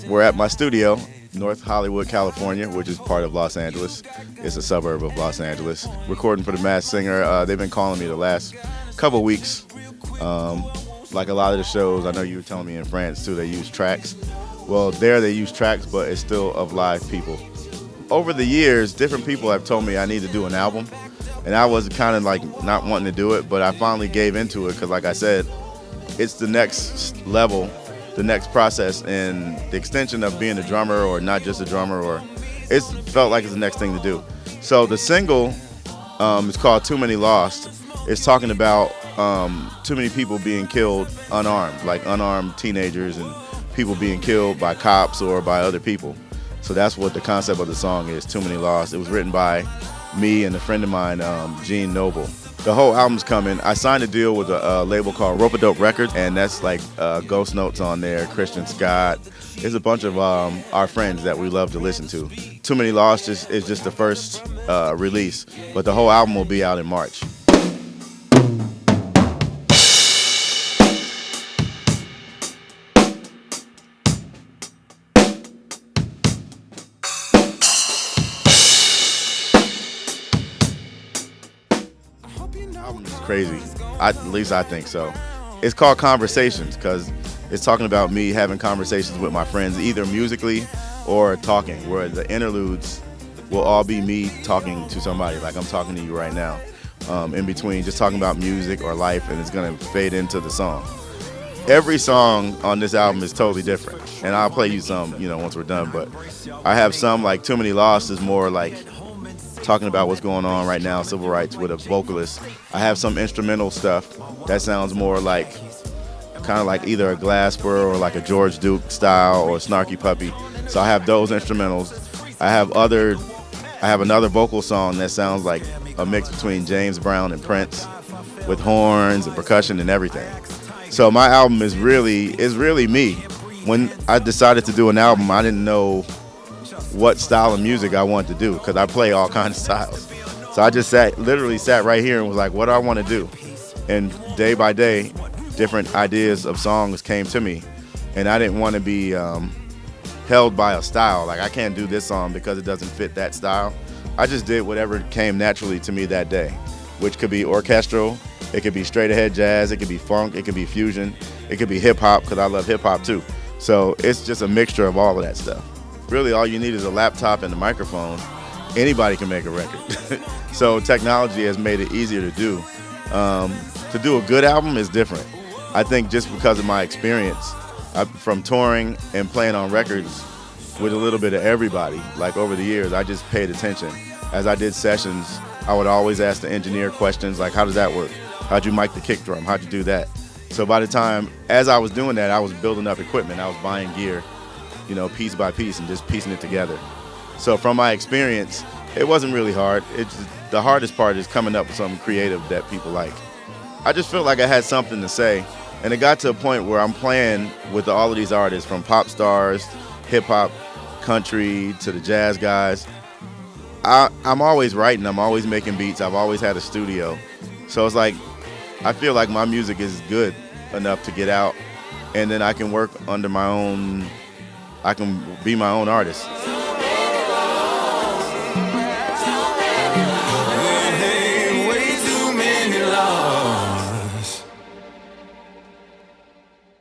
we're at my studio, North Hollywood, California, which is part of Los Angeles. It's a suburb of Los Angeles. Recording for The Masked Singer. They've been calling me the last couple weeks. Like a lot of the shows, I know you were telling me in France too, they use tracks. Well, there they use tracks, but it's still of live people. Over the years, different people have told me I need to do an album, and I was kind of like not wanting to do it, but I finally gave into it because, like I said, it's the next level, the next process, and the extension of being a drummer, or not just a drummer, or it felt like it's the next thing to do. So the single is called Too Many Lost. It's talking about too many people being killed unarmed, like unarmed teenagers and people being killed by cops or by other people. So that's what the concept of the song is, Too Many Lost. It was written by me and a friend of mine, Gene Noble. The whole album's coming. I signed a deal with a label called Rope-A-Dope Records, and that's like Ghost Notes on there, Christian Scott. There's a bunch of our friends that we love to listen to. Too Many Lost is just the first release, but the whole album will be out in March. Crazy. At least I think so. It's called Conversations because it's talking about me having conversations with my friends, either musically or talking, where the interludes will all be me talking to somebody, like I'm talking to you right now, in between, just talking about music or life, and it's going to fade into the song. Every song on this album is totally different, and I'll play you some, once we're done, but I have some, like Too Many Lost is more like talking about what's going on right now, civil rights, with a vocalist. I have some instrumental stuff that sounds more like, kind of like either a Glasper or like a George Duke style or Snarky Puppy. So I have those instrumentals. I have another vocal song that sounds like a mix between James Brown and Prince, with horns and percussion and everything. So my album is really me. When I decided to do an album, I didn't know what style of music I wanted to do because I play all kinds of styles. So I just literally sat right here and was like, what do I want to do? And day by day, different ideas of songs came to me, and I didn't want to be held by a style. Like, I can't do this song because it doesn't fit that style. I just did whatever came naturally to me that day, which could be orchestral, it could be straight ahead jazz, it could be funk, it could be fusion, it could be hip hop because I love hip hop too. So it's just a mixture of all of that stuff. Really, all you need is a laptop and a microphone. Anybody can make a record. So technology has made it easier to do. To do a good album is different. I think just because of my experience from touring and playing on records with a little bit of everybody, like over the years, I just paid attention. As I did sessions, I would always ask the engineer questions like, how does that work? How'd you mic the kick drum? How'd you do that? So by the time, as I was doing that, I was building up equipment. I was buying gear, piece by piece and just piecing it together. So from my experience, it wasn't really hard. The hardest part is coming up with something creative that people like. I just felt like I had something to say, and it got to a point where I'm playing with all of these artists, from pop stars, hip hop, country, to the jazz guys. I'm always writing, I'm always making beats, I've always had a studio. So it's like, I feel like my music is good enough to get out, and then I can work under my own, I can be my own artist.